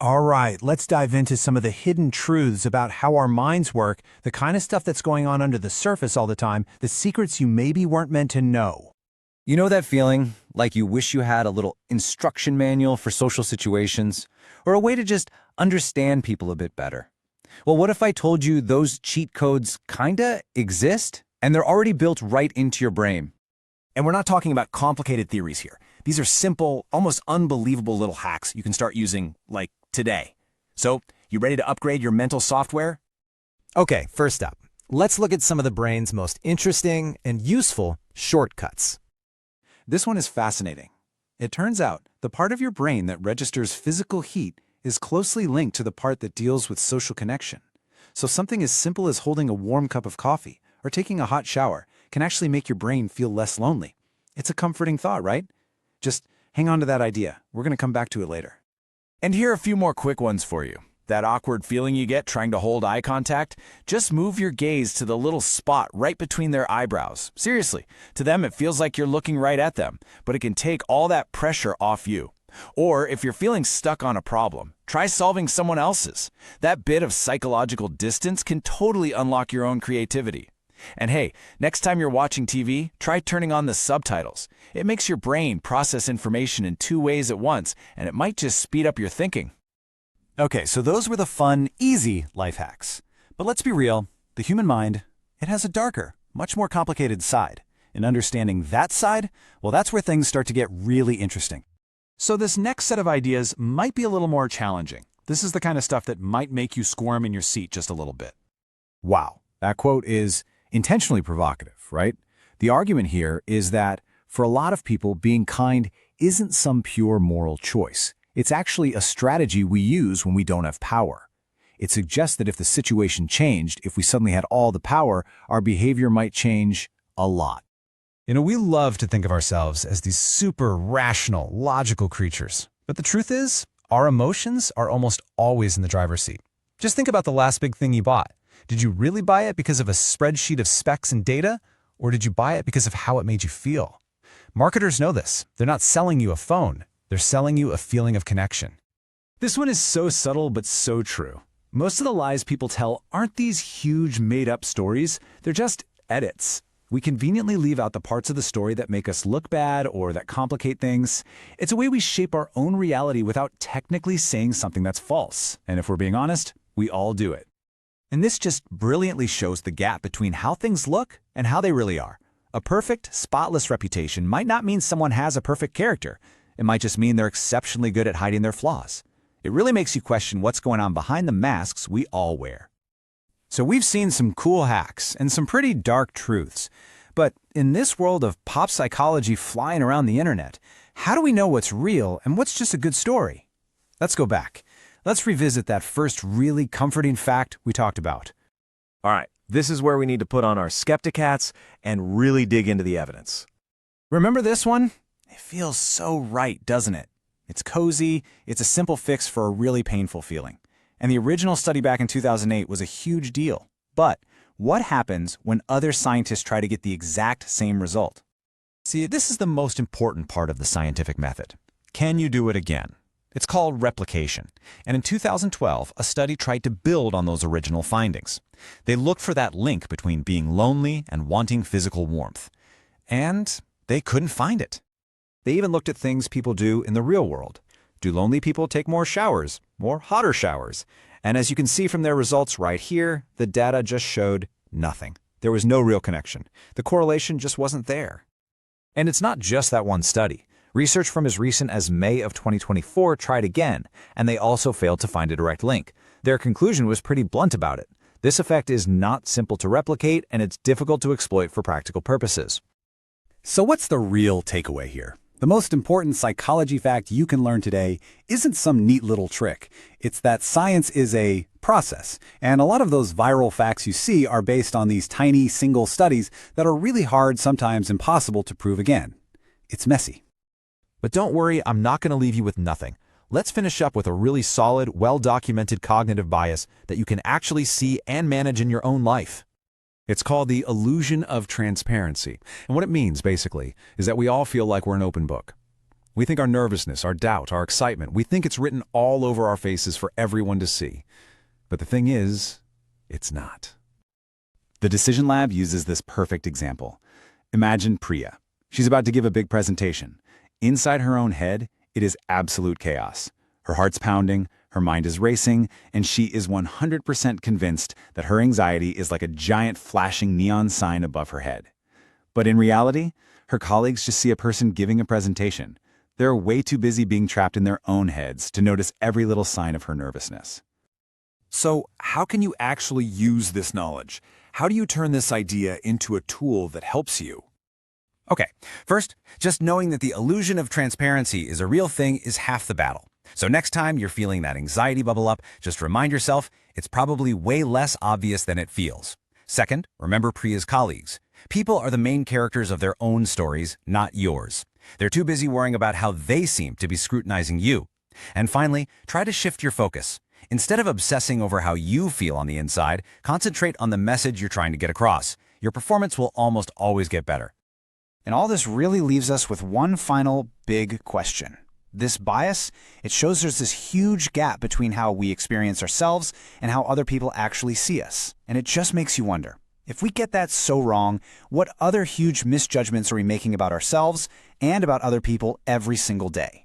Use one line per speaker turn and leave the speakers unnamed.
All right, let's dive into some of the hidden truths about how our minds work, the kind of stuff that's going on under the surface all the time, the secrets you maybe weren't meant to know.
You know that feeling, like you wish you had a little instruction manual for social situations, or a way to just understand people a bit better? Well, what if I told you those cheat codes kinda exist, and they're already built right into your brain?
And we're not talking about complicated theories here. These are simple, almost unbelievable little hacks you can start using, like, today. So, you ready to upgrade your mental software?
Okay, first up, let's look at some of the brain's most interesting and useful shortcuts.
This one is fascinating. It turns out the part of your brain that registers physical heat is closely linked to the part that deals with social connection. So something as simple as holding a warm cup of coffee or taking a hot shower can actually make your brain feel less lonely. It's a comforting thought, right? Just hang on to that idea. We're going to come back to it later.
And here are a few more quick ones for you. That awkward feeling you get trying to hold eye contact? Just move your gaze to the little spot right between their eyebrows. Seriously, to them it feels like you're looking right at them, but it can take all that pressure off you. Or if you're feeling stuck on a problem, try solving someone else's. That bit of psychological distance can totally unlock your own creativity. And hey, next time you're watching TV, try turning on the subtitles. It makes your brain process information in two ways at once, and it might just speed up your thinking.
Okay, so those were the fun, easy life hacks. But let's be real, the human mind, it has a darker, much more complicated side. And understanding that side, well, that's where things start to get really interesting. So this next set of ideas might be a little more challenging. This is the kind of stuff that might make you squirm in your seat just a little bit.
Wow, that quote is intentionally provocative, right? The argument here is that for a lot of people, being kind isn't some pure moral choice. It's actually a strategy we use when we don't have power. It suggests that if the situation changed, if we suddenly had all the power, our behavior might change a lot.
We love to think of ourselves as these super rational, logical creatures. But the truth is, our emotions are almost always in the driver's seat. Just think about the last big thing you bought. Did you really buy it because of a spreadsheet of specs and data, or did you buy it because of how it made you feel? Marketers know this. They're not selling you a phone. They're selling you a feeling of connection.
This one is so subtle but so true. Most of the lies people tell aren't these huge made-up stories. They're just edits. We conveniently leave out the parts of the story that make us look bad or that complicate things. It's a way we shape our own reality without technically saying something that's false. And if we're being honest, we all do it. And this just brilliantly shows the gap between how things look and how they really are. A perfect, spotless reputation might not mean someone has a perfect character. It might just mean they're exceptionally good at hiding their flaws. It really makes you question what's going on behind the masks we all wear.
So we've seen some cool hacks and some pretty dark truths. But in this world of pop psychology flying around the internet, how do we know what's real and what's just a good story? Let's go back. Let's revisit that first really comforting fact we talked about.
All right, this is where we need to put on our skeptic hats and really dig into the evidence.
Remember this one? It feels so right, doesn't it? It's cozy, it's a simple fix for a really painful feeling. And the original study back in 2008 was a huge deal. But what happens when other scientists try to get the exact same result?
See, this is the most important part of the scientific method. Can you do it again? It's called replication. And in 2012, a study tried to build on those original findings. They looked for that link between being lonely and wanting physical warmth. And they couldn't find it. They even looked at things people do in the real world. Do lonely people take more showers, more hotter showers? And as you can see from their results right here, the data just showed nothing. There was no real connection. The correlation just wasn't there. And it's not just that one study. Research from as recent as May of 2024 tried again, and they also failed to find a direct link. Their conclusion was pretty blunt about it. This effect is not simple to replicate, and it's difficult to exploit for practical purposes.
So what's the real takeaway here? The most important psychology fact you can learn today isn't some neat little trick. It's that science is a process, and a lot of those viral facts you see are based on these tiny single studies that are really hard, sometimes impossible to prove again. It's messy.
But don't worry, I'm not going to leave you with nothing. Let's finish up with a really solid, well-documented cognitive bias that you can actually see and manage in your own life.
It's called the illusion of transparency. And what it means, basically, is that we all feel like we're an open book. We think our nervousness, our doubt, our excitement, we think it's written all over our faces for everyone to see. But the thing is, it's not.
The Decision Lab uses this perfect example. Imagine Priya. She's about to give a big presentation. Inside her own head, it is absolute chaos. Her heart's pounding, her mind is racing, and she is 100% convinced that her anxiety is like a giant flashing neon sign above her head. But in reality, her colleagues just see a person giving a presentation. They're way too busy being trapped in their own heads to notice every little sign of her nervousness.
So, how can you actually use this knowledge? How do you turn this idea into a tool that helps you?
Okay, first, just knowing that the illusion of transparency is a real thing is half the battle. So next time you're feeling that anxiety bubble up, just remind yourself it's probably way less obvious than it feels. Second, remember Priya's colleagues. People are the main characters of their own stories, not yours. They're too busy worrying about how they seem to be scrutinizing you. And finally, try to shift your focus. Instead of obsessing over how you feel on the inside, concentrate on the message you're trying to get across. Your performance will almost always get better.
And all this really leaves us with one final big question. This bias, it shows there's this huge gap between how we experience ourselves and how other people actually see us. And it just makes you wonder, if we get that so wrong, what other huge misjudgments are we making about ourselves and about other people every single day?